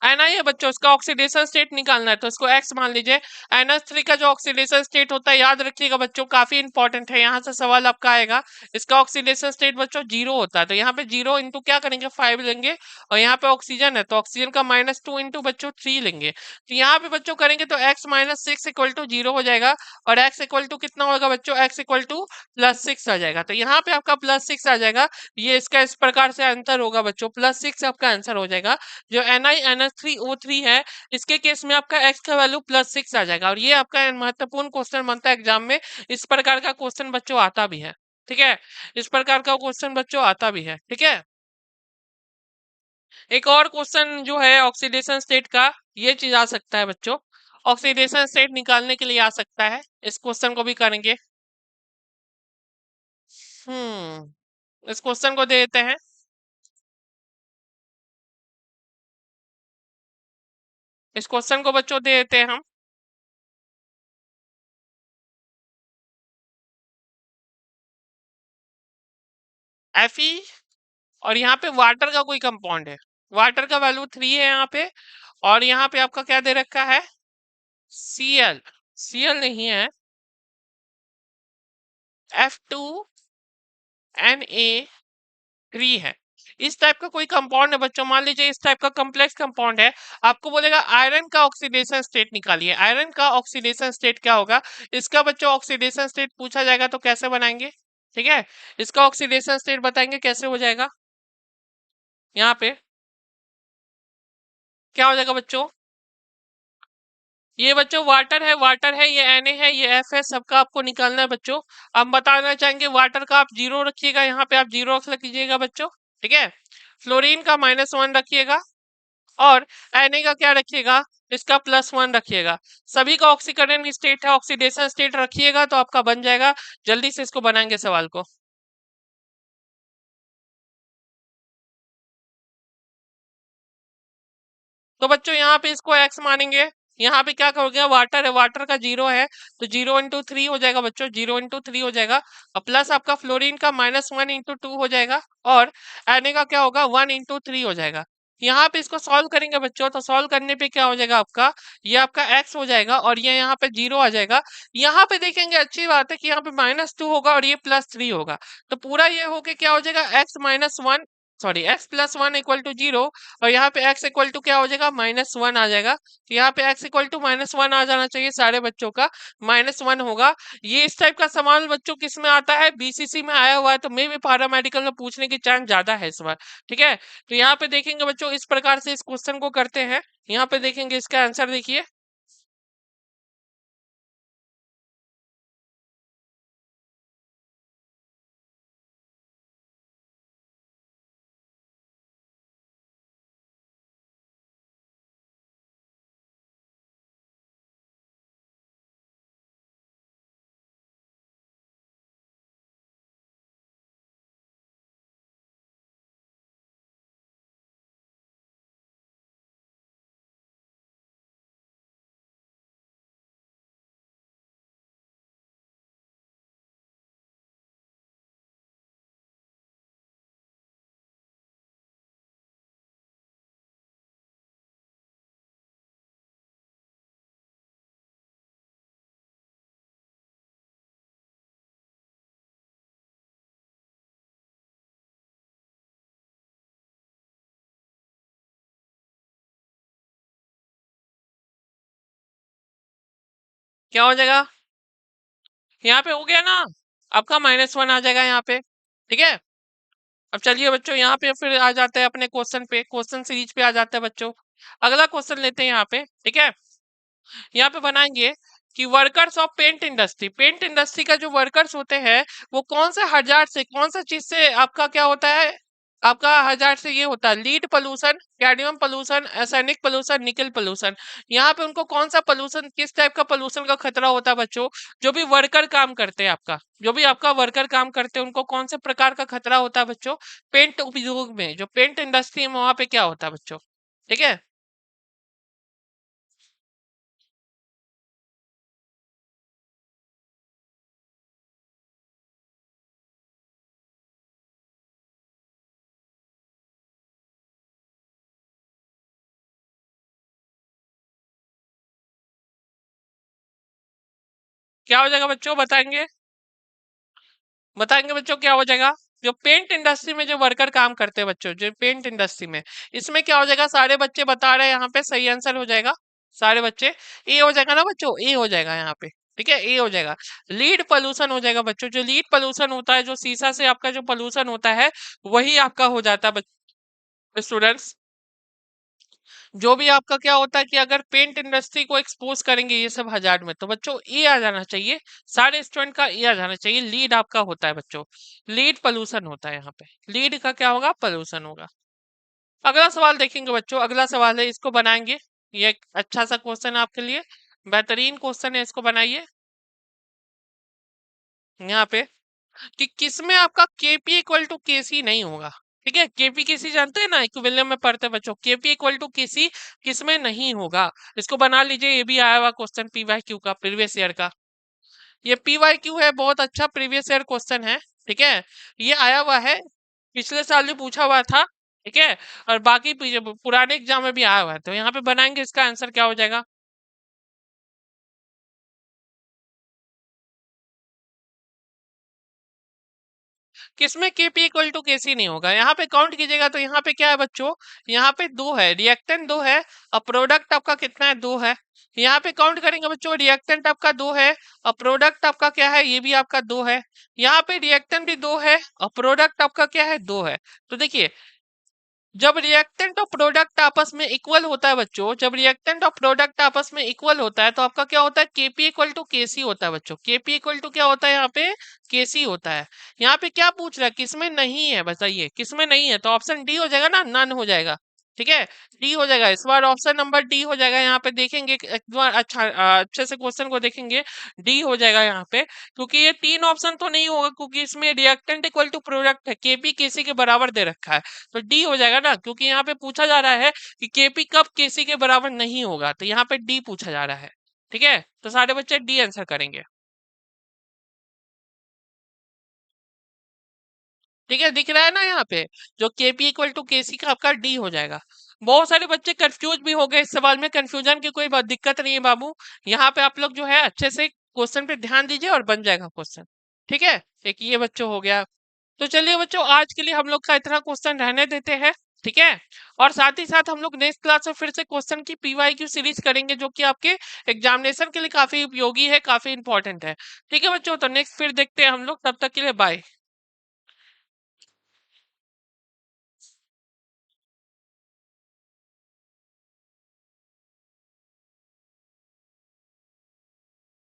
Ni है बच्चों, इसका ऑक्सीडेशन स्टेट निकालना है, तो इसको X मान लीजिए। NH3 का जो ऑक्सीडेशन स्टेट होता है, याद रखिएगा बच्चों, काफी इंपॉर्टेंट है, यहाँ से सवाल आपका आएगा। इसका ऑक्सीडेशन स्टेट बच्चों 0 होता है, तो यहाँ पे 0 इंटू क्या करेंगे? 5 लेंगे। और यहाँ पे ऑक्सीजन है, तो ऑक्सीजन का -2 इंटू बच्चों 3 लेंगे। तो यहाँ पे बच्चों करेंगे तो X-6 इक्वल टू 0 हो जाएगा। और X इक्वल टू कितना होगा बच्चों? X इक्वल टू +6 आ जाएगा। तो यहाँ पे आपका +6 आ जाएगा। ये इसका इस प्रकार से आंसर होगा बच्चों, +6 आपका आंसर हो जाएगा। जो NiNH3O3 है, इसके केस में आपका x का वैल्यू +6 आ जाएगा। और ये आपका महत्वपूर्ण क्वेश्चन बनता है एग्जाम में, इस प्रकार का क्वेश्चन बच्चों आता भी है, ठीक है, इस प्रकार का क्वेश्चन बच्चों आता भी है, ठीक है। एक और क्वेश्चन जो है ऑक्सीडेशन स्टेट का, ये चीज आ सकता है बच्चों, ऑक्सीडेशन स्टेट निकालने के लिए आ सकता है, इस क्वेश्चन को भी करेंगे। इस क्वेश्चन को दे देते हैं। इस क्वेश्चन को बच्चों दे देते हैं हम। Fe और यहाँ पे वाटर का कोई कंपाउंड है, वाटर का वैल्यू 3 है यहाँ पे। और यहाँ पे आपका क्या दे रखा है? Cl, Cl नहीं है, F2Na3 है। इस टाइप का कोई कंपाउंड है बच्चों, मान लीजिए इस टाइप का कॉम्प्लेक्स कंपाउंड है। आपको बोलेगा आयरन का ऑक्सीडेशन स्टेट निकालिए, आयरन का ऑक्सीडेशन स्टेट क्या होगा? इसका बच्चों ऑक्सीडेशन स्टेट पूछा जाएगा तो कैसे बनाएंगे, ठीक है, इसका ऑक्सीडेशन स्टेट बताएंगे कैसे हो जाएगा। यहाँ पे क्या हो जाएगा बच्चों? ये बच्चों वाटर है, वाटर है, ये Na है, ये F है, सबका आपको निकालना है बच्चों। हम बताना चाहेंगे वाटर का आप 0 रखिएगा, यहाँ पे आप 0 रख लीजिएगा बच्चों, ठीक है। फ्लोरीन का -1 रखिएगा। और Na का क्या रखिएगा? इसका +1 रखिएगा। सभी का ऑक्सीकरण स्टेट है, ऑक्सीडेशन स्टेट रखिएगा तो आपका बन जाएगा। जल्दी से इसको बनाएंगे सवाल को। तो बच्चों यहाँ पे इसको x मानेंगे, यहाँ पे क्या हो गया? वाटर है, वाटर का 0 है, तो 0 इंटू 3 हो जाएगा बच्चों, 0 इंटू 3 हो जाएगा। और प्लस आपका फ्लोरीन का -1 इंटू 2 हो जाएगा। और Na का क्या होगा? 1 इंटू 3 हो जाएगा। यहाँ पे इसको सॉल्व करेंगे बच्चों, तो सॉल्व करने पे क्या हो जाएगा आपका? ये आपका x हो जाएगा और ये यहाँ पे 0 आ जाएगा। यहाँ पे देखेंगे, अच्छी बात है कि यहाँ पे -2 होगा और ये +3 होगा, तो पूरा ये होके क्या हो जाएगा? x+1 equal to 0। और यहाँ पे x इक्वल टू क्या हो जाएगा? -1 आ जाएगा। तो यहाँ पे x इक्वल टू -1 आ जाना चाहिए सारे बच्चों का, -1 होगा। ये इस टाइप का सवाल बच्चों किस में आता है? बीसीसी में आया हुआ है, तो मे भी पैरामेडिकल में पूछने की चांस ज्यादा है इस बार, ठीक है। तो यहाँ पे देखेंगे बच्चों, इस प्रकार से इस क्वेश्चन को करते हैं। यहाँ पे देखेंगे इसका आंसर, देखिए क्या हो जाएगा, यहाँ पे हो गया ना, आपका -1 आ जाएगा यहाँ पे। ठीक है, अब चलिए बच्चों यहाँ पे फिर आ जाते हैं अपने क्वेश्चन पे, क्वेश्चन सीरीज पे आ जाते हैं बच्चों। अगला क्वेश्चन लेते हैं यहाँ पे। ठीक है, यहाँ पे बनाएंगे कि workers of paint industry, paint industry का जो वर्कर्स होते हैं वो कौन से हजार से, कौन सा चीज से आपका क्या होता है, आपका हजार से ये होता है, lead pollution, cadmium pollution, arsenic pollution, nickel pollution. यहाँ पे उनको कौन सा पोल्यूशन, किस टाइप का पोल्यूशन का खतरा होता है बच्चों, जो भी वर्कर काम करते हैं आपका, जो भी आपका वर्कर काम करते हैं उनको कौन से प्रकार का खतरा होता है बच्चों, पेंट उद्योग में, जो पेंट इंडस्ट्री है वहां पे क्या होता है बच्चों। ठीक है, क्या हो जाएगा बच्चों बताएंगे, बताएंगे बच्चों क्या हो जाएगा। जो पेंट इंडस्ट्री में जो वर्कर काम करते हैं बच्चों, जो पेंट इंडस्ट्री में, इसमें क्या हो जाएगा, सारे बच्चे बता रहे हैं यहाँ पे, सही आंसर हो जाएगा सारे बच्चे, ए हो जाएगा ना बच्चों, ए हो जाएगा यहाँ पे। ठीक है, ए हो जाएगा। लीड पोल्यूशन हो जाएगा बच्चों, जो लीड पोल्यूशन होता है, जो शीशा से आपका जो पोल्यूशन होता है वही आपका हो जाता है स्टूडेंट्स। जो भी आपका क्या होता है कि अगर पेंट इंडस्ट्री को एक्सपोज करेंगे ये सब हजार में, तो बच्चों ये आ जाना चाहिए, सारे स्टूडेंट का ये आ जाना चाहिए, लीड आपका होता है बच्चों, लीड पोल्यूशन होता है यहाँ पे, लीड का क्या होगा, पोल्यूशन होगा। अगला सवाल देखेंगे बच्चों, अगला सवाल है, इसको बनाएंगे, ये एक अच्छा सा क्वेश्चन है आपके लिए, बेहतरीन क्वेश्चन है, इसको बनाइए यहाँ पे, कि किसमें आपका केपी इक्वल टू केसी नहीं होगा। ठीक है, केपी केसी जानते हैं ना, इक्विलिब्रियम में पढ़ते हैं बच्चों, केपी इक्वल टू केसी किसमें नहीं होगा। इसको बना लीजिए, ये भी आया हुआ क्वेश्चन पीवाई क्यू का, प्रीवियस ईयर का, ये पीवाई क्यू है, बहुत अच्छा प्रीवियस ईयर क्वेश्चन है। ठीक है, ये आया हुआ है, पिछले साल भी पूछा हुआ था। ठीक है, और बाकी पुराने एग्जाम में भी आया हुआ है, तो यहाँ पे बनाएंगे, इसका आंसर क्या हो जाएगा। किसमें केपी इक्वल टू केसी नहीं होगा, यहाँ पे काउंट कीजिएगा तो यहाँ पे क्या है बच्चों, यहाँ पे दो है, रिएक्टेंट दो है, और प्रोडक्ट आपका कितना है, दो है। यहाँ पे काउंट करेंगे बच्चों, रिएक्टेंट आपका दो है, और प्रोडक्ट आपका क्या है, ये भी आपका दो है। यहाँ पे रिएक्टेंट भी दो है, और प्रोडक्ट आपका क्या है, दो है। तो देखिए, जब रिएक्टेंट और प्रोडक्ट आपस में इक्वल होता है बच्चों, जब रिएक्टेंट और प्रोडक्ट आपस में इक्वल होता है, तो आपका क्या होता है, केपी इक्वल टू केसी होता है बच्चों, केपी इक्वल टू क्या होता है यहाँ पे, केसी होता है। यहाँ पे क्या पूछ रहा है, किसमें नहीं है, बताइए किसमें नहीं है, तो ऑप्शन डी हो जाएगा ना, नन हो जाएगा। ठीक है, डी हो जाएगा, इस बार ऑप्शन नंबर डी हो जाएगा। यहाँ पे देखेंगे एक बार अच्छा, अच्छे से क्वेश्चन को देखेंगे, डी हो जाएगा यहाँ पे, क्योंकि ये तीन ऑप्शन तो नहीं होगा, क्योंकि इसमें रिएक्टेंट इक्वल टू प्रोडक्ट है, केपी केसी के बराबर दे रखा है, तो डी हो जाएगा ना, क्योंकि यहाँ पे पूछा जा रहा है कि केपी कब केसी के बराबर नहीं होगा, तो यहाँ पे डी पूछा जा रहा है। ठीक है, तो सारे बच्चे डी आंसर करेंगे। ठीक है, दिख रहा है ना यहाँ पे, जो केपी इक्वल टू केसी का आपका डी हो जाएगा। बहुत सारे बच्चे कंफ्यूज भी हो गए इस सवाल में, कंफ्यूजन की कोई दिक्कत नहीं है बाबू, यहाँ पे आप लोग जो है अच्छे से क्वेश्चन पे ध्यान दीजिए और बन जाएगा क्वेश्चन। ठीक है, एक ये बच्चों हो गया। तो चलिए बच्चों, आज के लिए हम लोग का इतना क्वेश्चन रहने देते हैं। ठीक है, और साथ ही साथ हम लोग नेक्स्ट क्लास में फिर से क्वेश्चन की पीवाई क्यू सीरीज करेंगे, जो कि आपके एग्जामिनेशन के लिए काफी उपयोगी है, काफी इंपॉर्टेंट है। ठीक है बच्चों, तो नेक्स्ट फिर देखते हैं हम लोग, तब तक के लिए बाय।